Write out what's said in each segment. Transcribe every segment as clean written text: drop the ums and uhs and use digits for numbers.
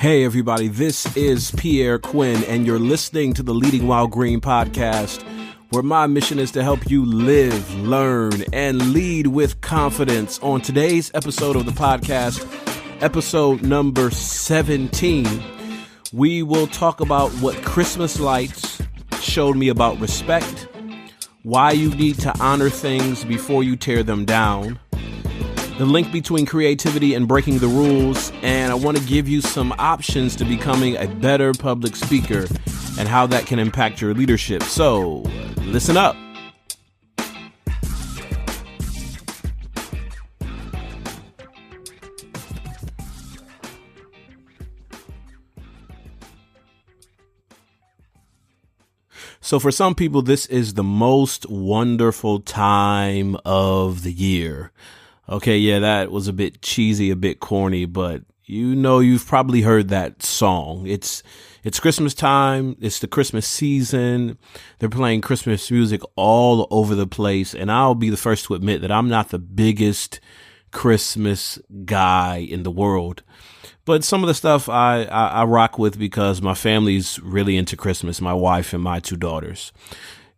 Hey everybody, this is Pierre Quinn, and you're listening to the Leading While Green podcast, where my mission is to help you live, learn, and lead with confidence. On today's episode of the podcast, episode number 17, we will talk about what Christmas lights showed me about respect, why you need to honor things before you tear them down, the link between creativity and breaking the rules, and I want to give you some options to becoming a better public speaker and how that can impact your leadership. So, listen up. So for some people, this is the most wonderful time of the year. Okay, yeah, that was a bit cheesy, a bit corny, but you know you've probably heard that song. It's Christmas time. It's the Christmas season. They're playing Christmas music all over the place, and I'll be the first to admit that I'm not the biggest Christmas guy in the world. But some of the stuff I rock with because my family's really into Christmas, my wife and my two daughters.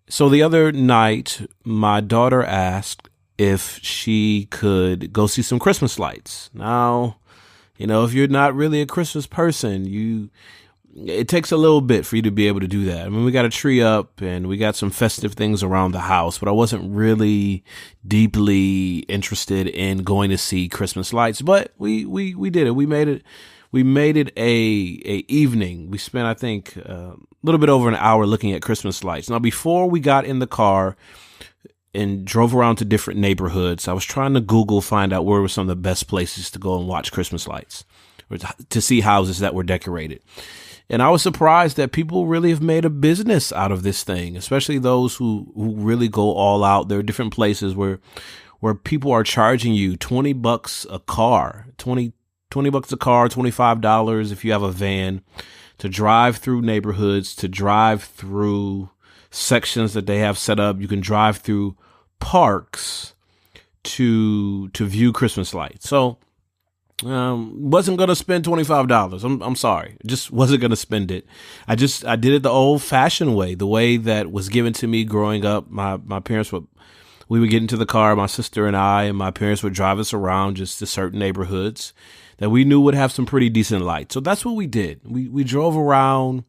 So the other night, my daughter asked if she could go see some Christmas lights. Now, you know, if you're not really a Christmas person, it takes a little bit for you to be able to do that. I mean, we got a tree up and we got some festive things around the house, but I wasn't really deeply interested in going to see Christmas lights. But we did it. We made it a evening. We spent, I think, a little bit over an hour looking at Christmas lights. Now, before we got in the car and drove around to different neighborhoods, I was trying to find out where were some of the best places to go and watch Christmas lights, or to see houses that were decorated. And I was surprised that people really have made a business out of this thing, especially those who really go all out. There are different places where people are charging you $20 a car, $20 a car, $25 if you have a van, to drive through neighborhoods, to drive through sections that they have set up. You can drive through parks to view Christmas lights. So wasn't going to spend $25. I'm sorry. Just wasn't going to spend it. I did it the old fashioned way, the way that was given to me growing up. My parents we would get into the car, my sister and I, and my parents would drive us around just to certain neighborhoods that we knew would have some pretty decent lights. So that's what we did. We drove around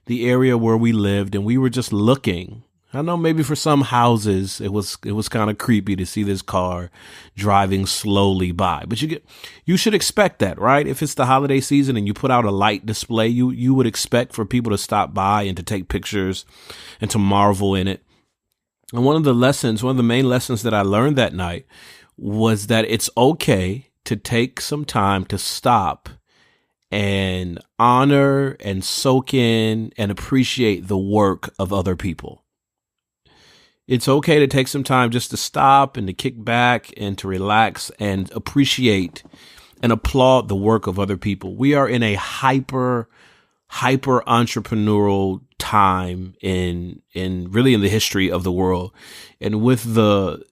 the area where we lived, and we were just looking. I know maybe for some houses it was kind of creepy to see this car driving slowly by, but you should expect that, right? If it's the holiday season and you put out a light display, you would expect for people to stop by and to take pictures and to marvel in it. And one of the main lessons that I learned that night was that it's okay to take some time to stop and honor and soak in and appreciate the work of other people. It's okay to take some time just to stop and to kick back and to relax and appreciate and applaud the work of other people. We are in a hyper entrepreneurial time in the history of the world. And with the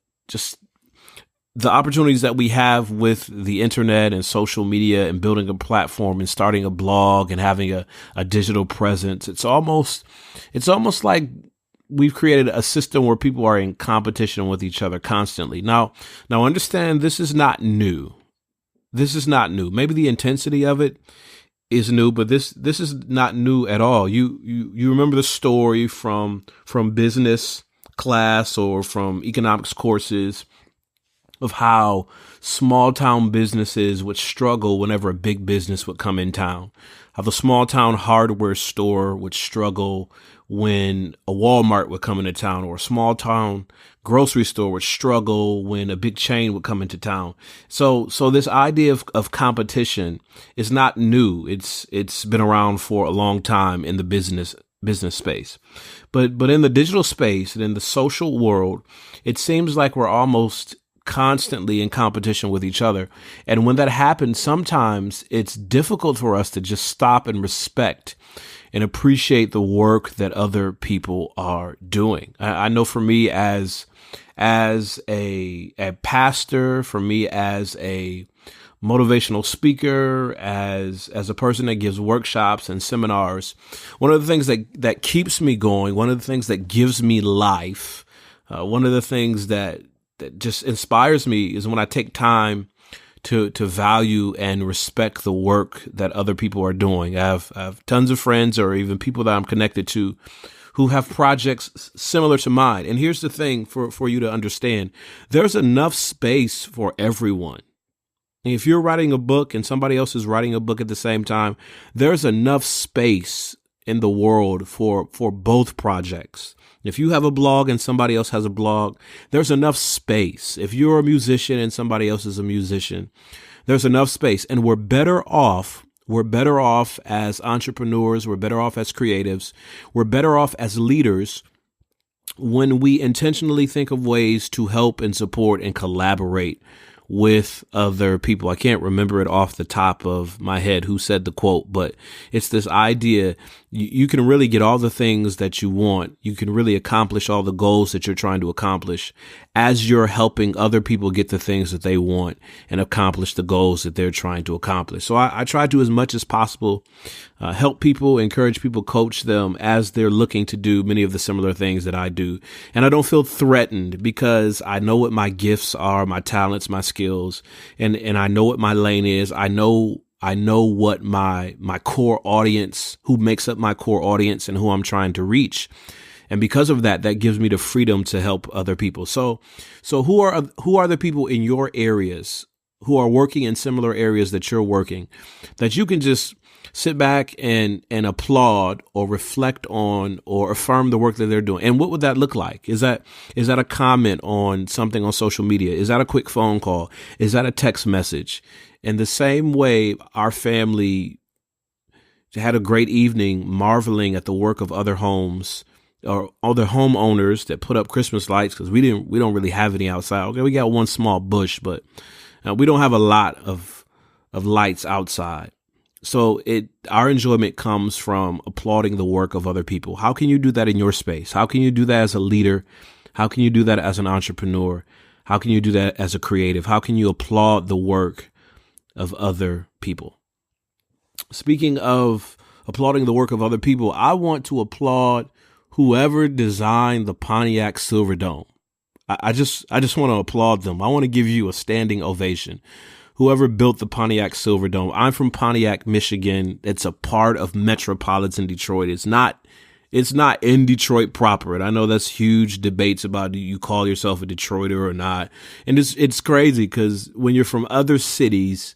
opportunities that we have with the internet and social media and building a platform and starting a blog and having a digital presence, it's almost like we've created a system where people are in competition with each other constantly. Now understand, this is not new. Maybe the intensity of it is new, but this is not new at all. You remember the story from business class or from economics courses of how small town businesses would struggle whenever a big business would come in town. How the small town hardware store would struggle when a Walmart would come into town, or a small town grocery store would struggle when a big chain would come into town. So this idea of competition is not new. It's been around for a long time in the business space. But in the digital space and in the social world, it seems like we're almost constantly in competition with each other. And when that happens, sometimes it's difficult for us to just stop and respect and appreciate the work that other people are doing. I know for me as a pastor, for me as a motivational speaker, as a person that gives workshops and seminars, one of the things that keeps me going, one of the things that gives me life, one of the things that just inspires me is when I take time to value and respect the work that other people are doing. I have tons of friends or even people that I'm connected to who have projects similar to mine. And here's the thing for you to understand. There's enough space for everyone. If you're writing a book and somebody else is writing a book at the same time, there's enough space in the world for both projects. If you have a blog and somebody else has a blog, there's enough space. If you're a musician and somebody else is a musician, there's enough space. And we're better off as entrepreneurs. We're better off as creatives. We're better off as leaders when we intentionally think of ways to help and support and collaborate with other people. I can't remember it off the top of my head who said the quote, but it's this idea you can really get all the things that you want. You can really accomplish all the goals that you're trying to accomplish as you're helping other people get the things that they want and accomplish the goals that they're trying to accomplish. So I try to, as much as possible, help people, encourage people, coach them as they're looking to do many of the similar things that I do. And I don't feel threatened because I know what my gifts are, my talents, my skills, and I know what my lane is. I know what my core audience, who makes up my core audience and who I'm trying to reach. And because of that, that gives me the freedom to help other people. So who are the people in your areas who are working in similar areas that you're working, that you can just sit back and applaud or reflect on or affirm the work that they're doing? And what would that look like? Is that a comment on something on social media? Is that a quick phone call? Is that a text message? In the same way, our family had a great evening marveling at the work of other homes or other homeowners that put up Christmas lights, because we don't really have any outside. Okay, we got one small bush, but we don't have a lot of lights outside. So our enjoyment comes from applauding the work of other people. How can you do that in your space? How can you do that as a leader? How can you do that as an entrepreneur? How can you do that as a creative? How can you applaud the work of other people? Speaking of applauding the work of other people, I want to applaud whoever designed the Pontiac Silverdome. I just want to applaud them. I want to give you a standing ovation. Whoever built the Pontiac Silverdome. I'm from Pontiac, Michigan. It's a part of metropolitan Detroit. It's not in Detroit proper. And I know that's huge debates about, do you call yourself a Detroiter or not? And it's crazy because when you're from other cities,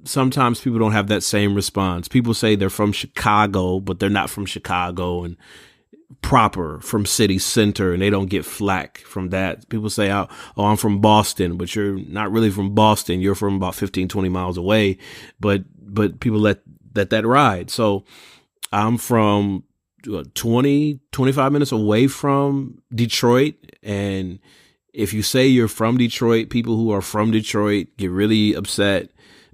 sometimes people don't have that same response. People say they're from Chicago, but they're not from Chicago and proper from city center, and they don't get flack from that. People say, oh, I'm from Boston, but you're not really from Boston. You're from about 15, 20 miles away, but people let that ride. So I'm from 20, 25 minutes away from Detroit. And if you say you're from Detroit, people who are from Detroit get really upset.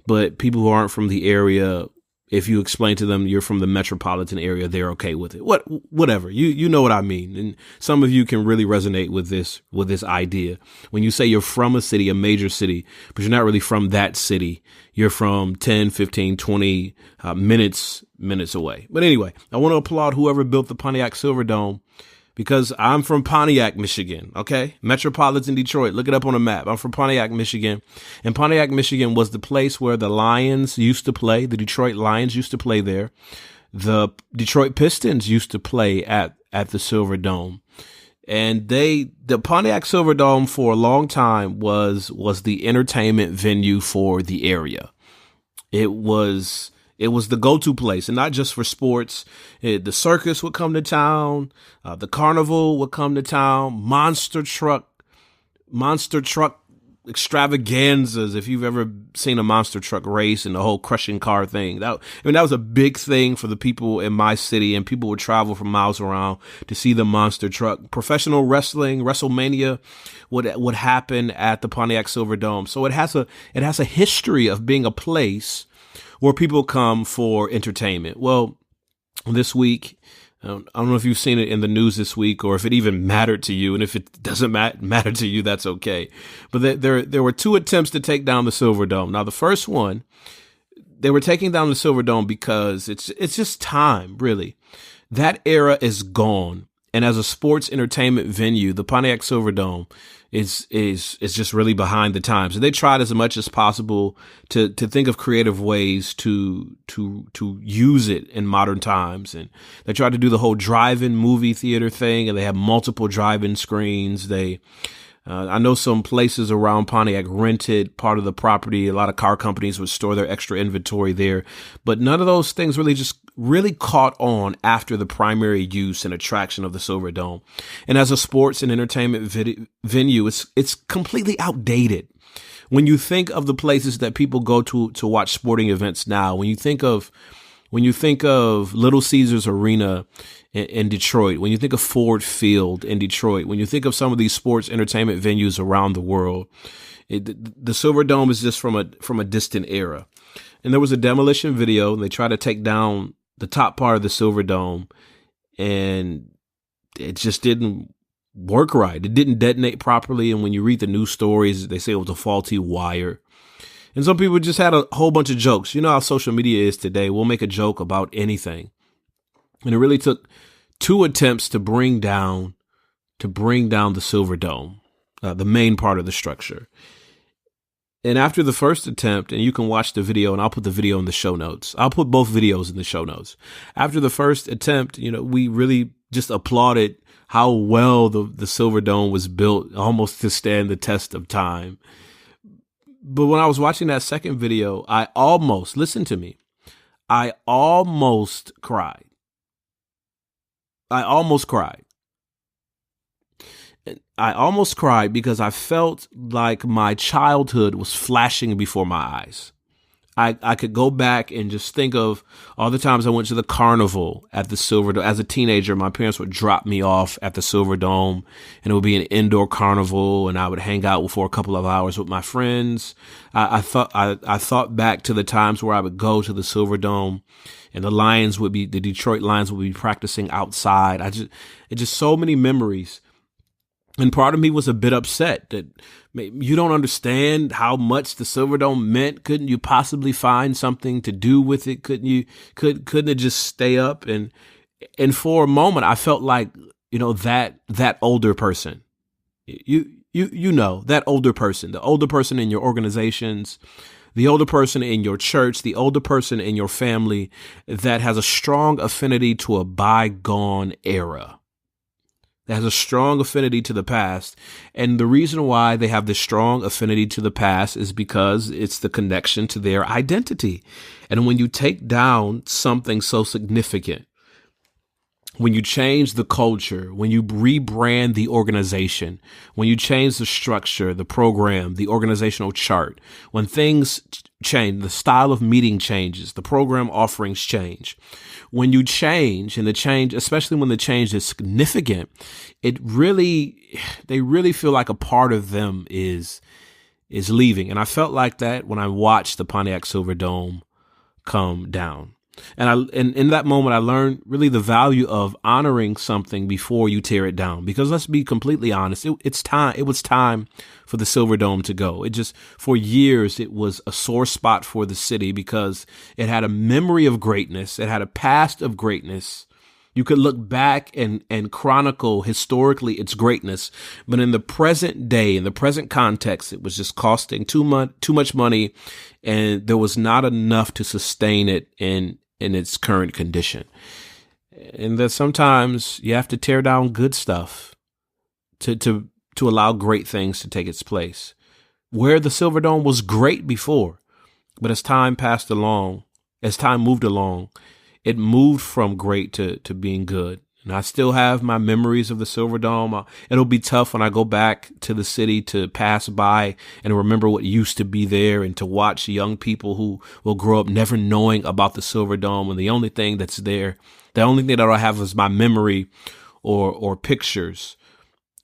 But people who aren't from the area, if you explain to them you're from the metropolitan area, they're okay with it. Whatever. You know what I mean. And some of you can really resonate with this idea. When you say you're from a city, a major city, but you're not really from that city, you're from 10, 15, 20 minutes away. But anyway, I want to applaud whoever built the Pontiac Silverdome, because I'm from Pontiac, Michigan. Okay. Metropolitan Detroit. Look it up on a map. I'm from Pontiac, Michigan. And Pontiac, Michigan was the place where the Lions used to play. The Detroit Lions used to play there. The Detroit Pistons used to play at the Silverdome. And the Pontiac Silverdome for a long time was the entertainment venue for the area. It was the go-to place, and not just for sports. The circus would come to town. The carnival would come to town. Monster truck extravaganzas. If you've ever seen a monster truck race and the whole crushing car thing, that was a big thing for the people in my city, and people would travel from miles around to see the monster truck. Professional wrestling, WrestleMania would happen at the Pontiac Silverdome. So it has a history of being a place where people come for entertainment. Well, this week, I don't know if you've seen it in the news this week or if it even mattered to you. And if it doesn't matter to you, that's okay. But there were two attempts to take down the Silverdome. Now, the first one, they were taking down the Silverdome because it's just time, really. That era is gone. And as a sports entertainment venue, the Pontiac Silverdome is just really behind the times. And they tried as much as possible to think of creative ways to use it in modern times. And they tried to do the whole drive-in movie theater thing, and they have multiple drive-in screens. I know some places around Pontiac rented part of the property. A lot of car companies would store their extra inventory there, but none of those things really caught on after the primary use and attraction of the Silverdome. And as a sports and entertainment venue, it's completely outdated. When you think of the places that people go to watch sporting events now, when you think of Little Caesars Arena in Detroit, when you think of Ford Field in Detroit, when you think of some of these sports entertainment venues around the world, the Silverdome is just from a distant era. And there was a demolition video, and they tried to take down the top part of the Silverdome, and it just didn't work right. It didn't detonate properly. And when you read the news stories, they say it was a faulty wire. And some people just had a whole bunch of jokes. You know how social media is today. We'll make a joke about anything. And it really took two attempts to bring down the Silverdome, the main part of the structure. And after the first attempt, and you can watch the video, and I'll put the video in the show notes. I'll put both videos in the show notes. After the first attempt, we really just applauded how well the Silverdome was built, almost to stand the test of time. But when I was watching that second video, I almost cried. I almost cried because I felt like my childhood was flashing before my eyes. I could go back and just think of all the times I went to the carnival at the Silverdome. As a teenager, my parents would drop me off at the Silverdome, and it would be an indoor carnival, and I would hang out for a couple of hours with my friends. I thought back to the times where I would go to the Silverdome, and the Detroit Lions would be practicing outside. It's just so many memories. And part of me was a bit upset that you don't understand how much the Silverdome meant. Couldn't you possibly find something to do with it? Couldn't it just stay up? And for a moment, I felt like, that older person, that older person, the older person in your organizations, the older person in your church, the older person in your family that has a strong affinity to a bygone era. That has a strong affinity to the past. And the reason why they have this strong affinity to the past is because it's the connection to their identity. And when you take down something so significant, when you change the culture, when you rebrand the organization, when you change the structure, the program, the organizational chart, when things change, the style of meeting changes, the program offerings change. When you change, and the change, especially when the change is significant, they really feel like a part of them is leaving. And I felt like that when I watched the Pontiac Silverdome come down. And in that moment, I learned really the value of honoring something before you tear it down. Because let's be completely honest, it was time for the Silverdome to go. For years, it was a sore spot for the city because it had a memory of greatness. It had a past of greatness. You could look back and chronicle historically its greatness. But in the present day, in the present context, it was just costing too much money, and there was not enough to sustain it in its current condition. And that sometimes you have to tear down good stuff to allow great things to take its place. Where the Silverdome was great before, but as time moved along, it moved from great to being good. And I still have my memories of the Silverdome. It'll be tough when I go back to the city to pass by and remember what used to be there, and to watch young people who will grow up never knowing about the Silverdome. And the only thing that's there, the only thing that I have is my memory or pictures.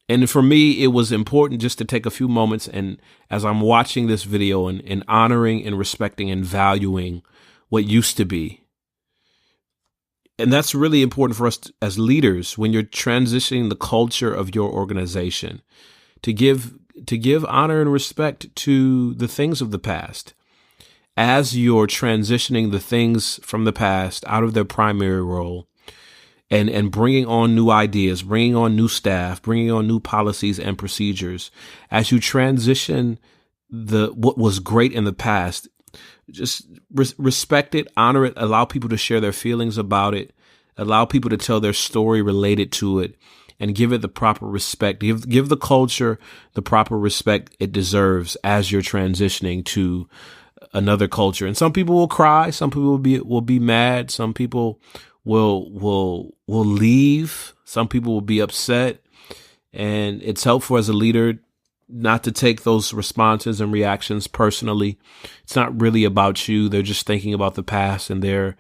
And for me, it was important just to take a few moments, and as I'm watching this video, and honoring and respecting and valuing what used to be. And that's really important for us as leaders when you're transitioning the culture of your organization to give honor and respect to the things of the past. As you're transitioning the things from the past out of their primary role and bringing on new ideas, bringing on new staff, bringing on new policies and procedures, as you transition what was great in the past, just respect it, honor it, allow people to share their feelings about it, allow people to tell their story related to it, and give it the proper respect. Give the culture the proper respect it deserves as you're transitioning to another culture. And some people will cry, some people will be mad, some people will leave, some people will be upset. And it's helpful as a leader not to take those responses and reactions personally. It's not really about you. They're just thinking about the past and their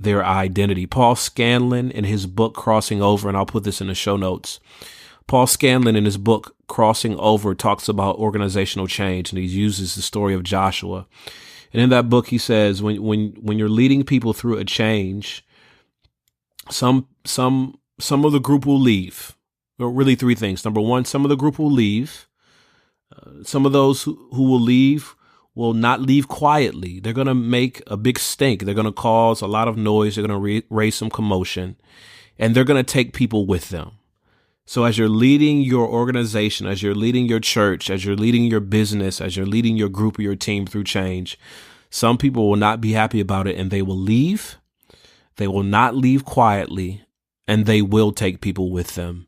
identity. Paul Scanlon, in his book Crossing Over, and I'll put this in the show notes. Paul Scanlon, in his book Crossing Over, talks about organizational change, and he uses the story of Joshua. And in that book, he says, when you're leading people through a change, some of the group will leave. Well, really three things. Number one, some of the group will leave. Some of those who will leave will not leave quietly. They're going to make a big stink. They're going to cause a lot of noise. They're going to raise some commotion, and they're going to take people with them. So as you're leading your organization, as you're leading your church, as you're leading your business, as you're leading your group or your team through change, some people will not be happy about it, and they will leave. They will not leave quietly, and they will take people with them.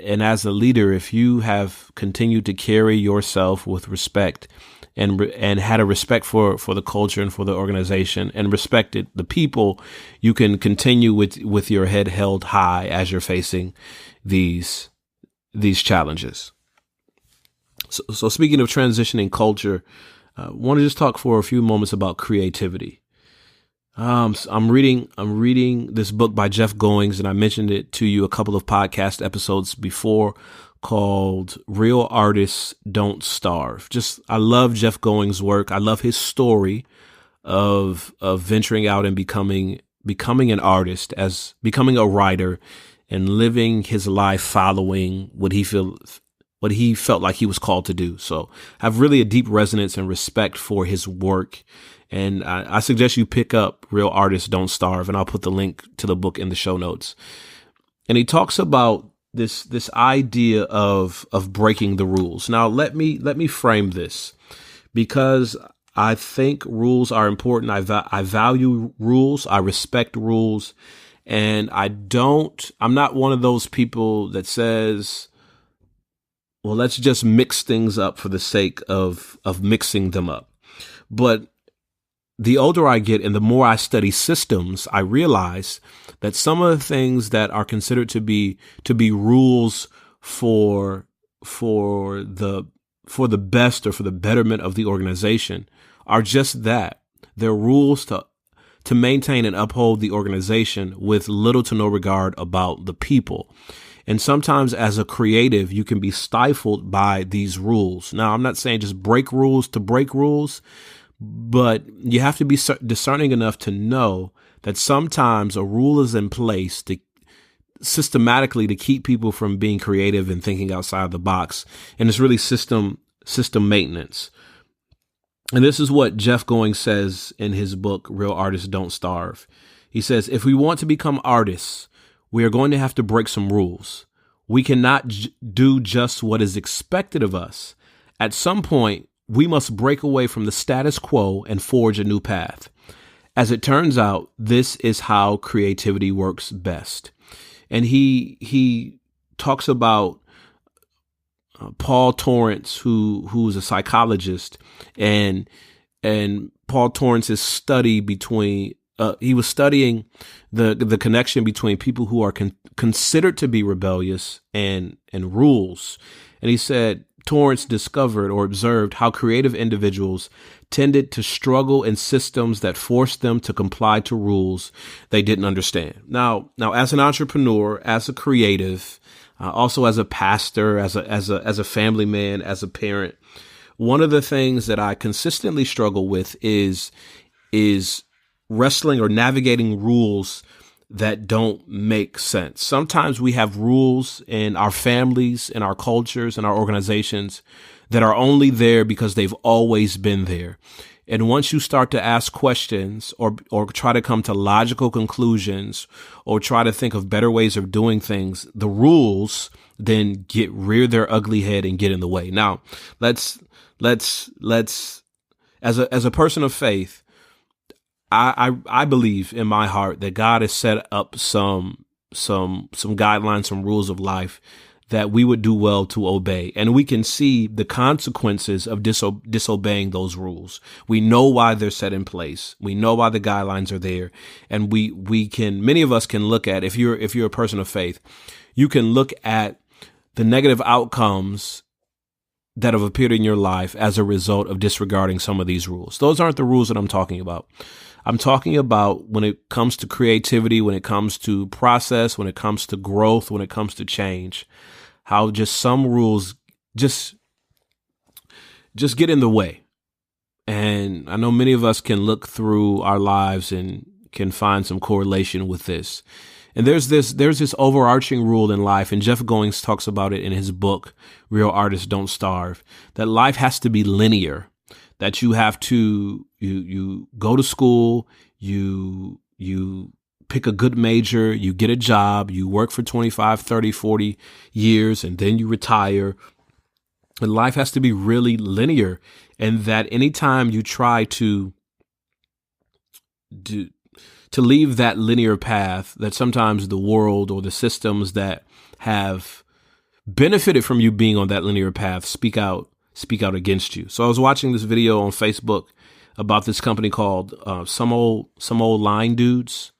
And as a leader, if you have continued to carry yourself with respect and had a respect for the culture and for the organization and respected the people, you can continue with your head held high as you're facing these challenges. So speaking of transitioning culture, I want to just talk for a few moments about creativity. So I'm reading this book by Jeff Goins, and I mentioned it to you a couple of podcast episodes before, called Real Artists Don't Starve. I love Jeff Goins' work. I love his story of venturing out and becoming an artist, as becoming a writer and living his life following what he felt like he was called to do. So I have really a deep resonance and respect for his work. And I suggest you pick up Real Artists Don't Starve, and I'll put the link to the book in the show notes. And he talks about this idea of breaking the rules. Now, let me frame this, because I think rules are important. I value rules. I respect rules. And I'm not one of those people that says, well, let's just mix things up for the sake of mixing them up. But the older I get and the more I study systems, I realize that some of the things that are considered to be rules for the best or for the betterment of the organization are just that. They're rules to maintain and uphold the organization with little to no regard about the people. And sometimes as a creative, you can be stifled by these rules. Now, I'm not saying just break rules to break rules, but you have to be discerning enough to know that sometimes a rule is in place systematically to keep people from being creative and thinking outside the box. And it's really system maintenance. And this is what Jeff Goins says in his book, Real Artists Don't Starve. He says, if we want to become artists, we are going to have to break some rules. We cannot do just what is expected of us. At some point, we must break away from the status quo and forge a new path. As it turns out, this is how creativity works best. And he talks about Paul Torrance, who's a psychologist, and Paul Torrance's study between he was studying the connection between people who are considered to be rebellious and rules. And he said Torrance discovered or observed how creative individuals tended to struggle in systems that forced them to comply to rules they didn't understand. Now, as an entrepreneur, as a creative, also as a pastor, as a family man, as a parent, one of the things that I consistently struggle with is wrestling or navigating rules that don't make sense. Sometimes we have rules in our families, in our cultures, in our organizations that are only there because they've always been there. And once you start to ask questions or try to come to logical conclusions or try to think of better ways of doing things, the rules then rear their ugly head and get in the way. Now, let's as a person of faith, I believe in my heart that God has set up some guidelines, some rules of life that we would do well to obey. And we can see the consequences of disobeying those rules. We know why they're set in place. We know why the guidelines are there. And many of us can look at, if you're a person of faith, you can look at the negative outcomes that have appeared in your life as a result of disregarding some of these rules. Those aren't the rules that I'm talking about. I'm talking about when it comes to creativity, when it comes to process, when it comes to growth, when it comes to change, how just some rules just get in the way. And I know many of us can look through our lives and can find some correlation with this. And there's this overarching rule in life, and Jeff Goins talks about it in his book, Real Artists Don't Starve, that life has to be linear, that you have to, you go to school, you pick a good major, you get a job, you work for 25, 30, 40 years, and then you retire. And life has to be really linear. And that anytime you try to leave that linear path, that sometimes the world or the systems that have benefited from you being on that linear path speak out against you. So I was watching this video on Facebook about this company called Some Old Line Dudes.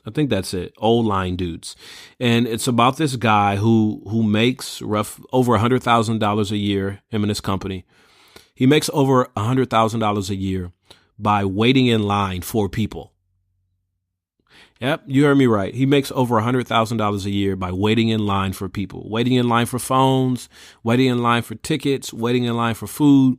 I think that's it. Old Line Dudes. And it's about this guy who makes over $100,000 a year, him and his company. He makes over $100,000 a year by waiting in line for people. Yep, you heard me right. He makes over $100,000 a year by waiting in line for people, waiting in line for phones, waiting in line for tickets, waiting in line for food.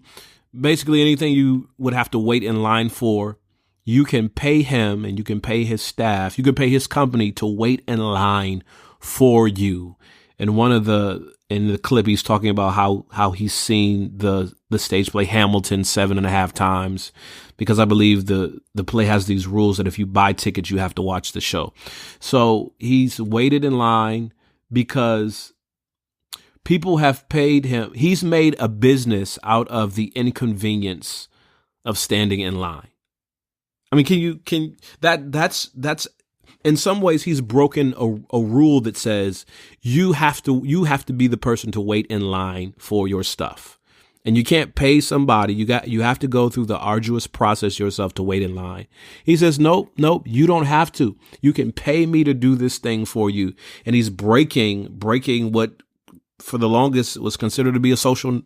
Basically anything you would have to wait in line for, you can pay him and you can pay his staff. You can pay his company to wait in line for you. And in the clip, he's talking about how he's seen the stage play Hamilton 7.5 times, because I believe the play has these rules that if you buy tickets, you have to watch the show. So he's waited in line because people have paid him. He's made a business out of the inconvenience of standing in line. I mean, that's in some ways he's broken a rule that says you have to be the person to wait in line for your stuff. And you can't pay somebody. You have to go through the arduous process yourself to wait in line. He says, nope, you don't have to. You can pay me to do this thing for you. And he's breaking what for the longest was considered to be a social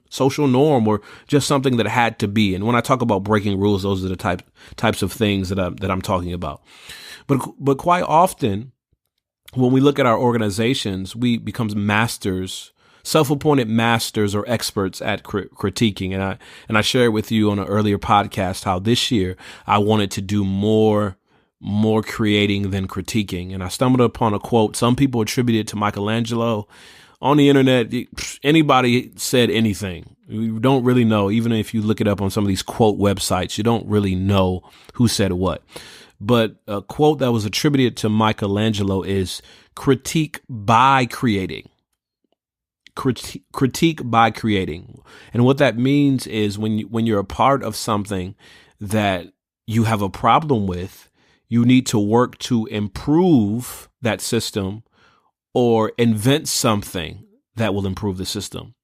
norm, or just something that had to be. And when I talk about breaking rules, those are the types of things that I'm talking about. But quite often, when we look at our organizations, we become masters, self-appointed masters or experts at critiquing. And I shared with you on an earlier podcast how this year I wanted to do more creating than critiquing. And I stumbled upon a quote. Some people attribute it to Michelangelo. On the internet, anybody said anything. You don't really know. Even if you look it up on some of these quote websites, you don't really know who said what. But a quote that was attributed to Michelangelo is critique by creating. Critique by creating. And what that means is when you're a part of something that you have a problem with, you need to work to improve that system or invent something that will improve the system.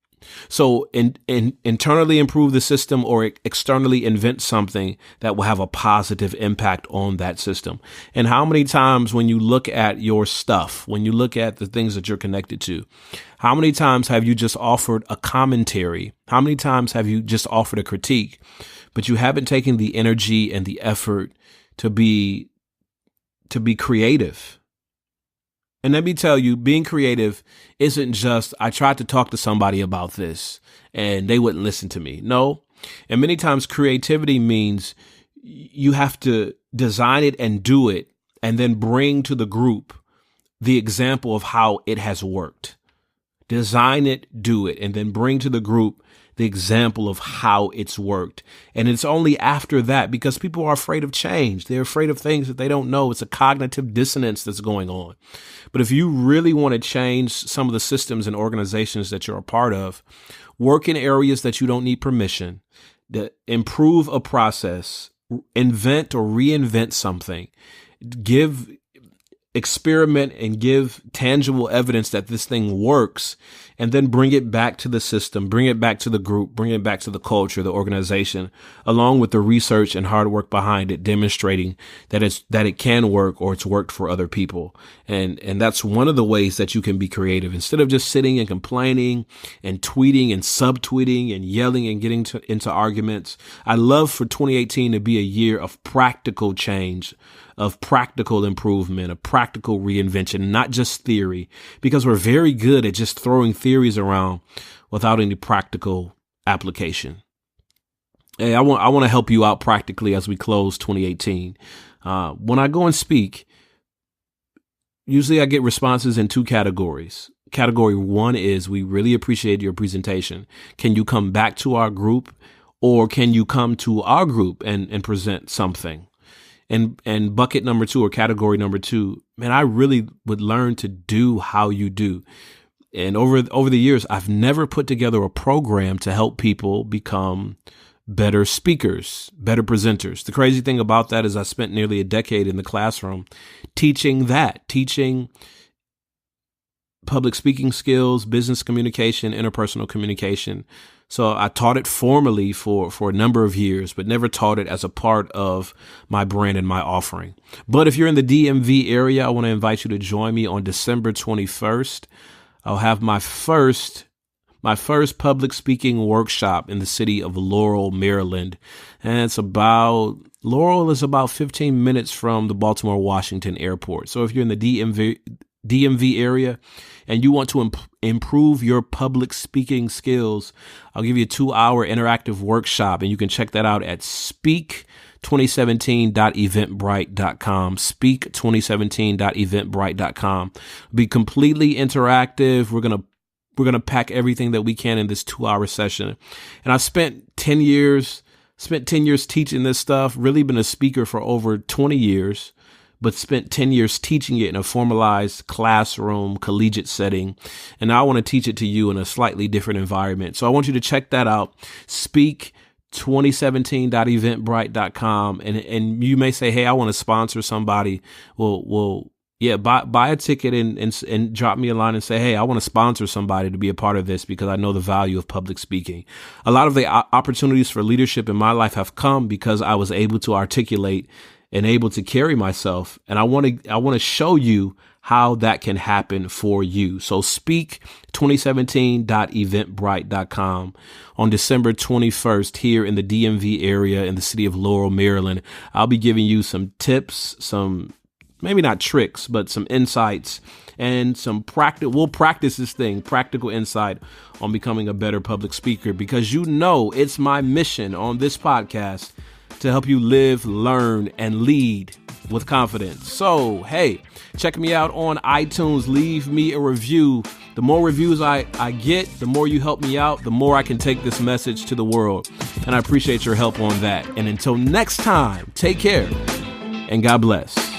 So internally improve the system or externally invent something that will have a positive impact on that system. And how many times when you look at your stuff, when you look at the things that you're connected to, how many times have you just offered a commentary? How many times have you just offered a critique, but you haven't taken the energy and the effort to be creative? And let me tell you, being creative isn't just, I tried to talk to somebody about this and they wouldn't listen to me. No. And many times creativity means you have to design it and do it, and then bring to the group the example of how it has worked. Design it, do it, and then bring to the group the example of how it's worked. And it's only after that, because people are afraid of change. They're afraid of things that they don't know. It's a cognitive dissonance that's going on. But if you really want to change some of the systems and organizations that you're a part of, work in areas that you don't need permission, that improve a process, invent or reinvent something, experiment and give tangible evidence that this thing works, and then bring it back to the system, bring it back to the group, bring it back to the culture, the organization, along with the research and hard work behind it, demonstrating that it can work or it's worked for other people. And that's one of the ways that you can be creative. Instead of just sitting and complaining and tweeting and subtweeting and yelling and getting into arguments, I love for 2018 to be a year of practical change, of practical improvement, of practical reinvention, not just theory, because we're very good at just throwing theories around without any practical application. Hey, I want to help you out practically as we close 2018. When I go and speak, usually I get responses in two categories. Category one is, we really appreciate your presentation. Can you come back to our group, or can you come to our group and present something? And bucket number two, or category number two, man, I really would learn to do how you do. And over the years, I've never put together a program to help people become better speakers, better presenters. The crazy thing about that is I spent nearly a decade in the classroom teaching public speaking skills, business communication, interpersonal communication. So I taught it formally for a number of years, but never taught it as a part of my brand and my offering. But if you're in the DMV area, I want to invite you to join me on December 21st. I'll have my first public speaking workshop in the city of Laurel, Maryland. And Laurel is about 15 minutes from the Baltimore Washington airport. So if you're in the DMV area and you want to improve your public speaking skills, I'll give you a 2-hour interactive workshop, and you can check that out at speak2017.eventbrite.com, speak2017.eventbrite.com. Be completely interactive. We're going to pack everything that we can in this 2-hour session. And I spent 10 years teaching this stuff, really been a speaker for over 20 years, but spent 10 years teaching it in a formalized classroom, collegiate setting. And now I want to teach it to you in a slightly different environment. So I want you to check that out, speak2017.eventbrite.com. And you may say, hey, I want to sponsor somebody. Well, yeah, buy a ticket and drop me a line and say, hey, I want to sponsor somebody to be a part of this because I know the value of public speaking. A lot of the opportunities for leadership in my life have come because I was able to articulate and able to carry myself. And I want to show you how that can happen for you. So speak2017.eventbrite.com on December 21st here in the DMV area in the city of Laurel, Maryland. I'll be giving you some tips, some maybe not tricks, but some insights and some we'll practice this thing, practical insight on becoming a better public speaker, because it's my mission on this podcast to help you live, learn, and lead with confidence. So, hey, check me out on iTunes. Leave me a review. The more reviews I get, the more you help me out, the more I can take this message to the world. And I appreciate your help on that. And until next time, take care and God bless.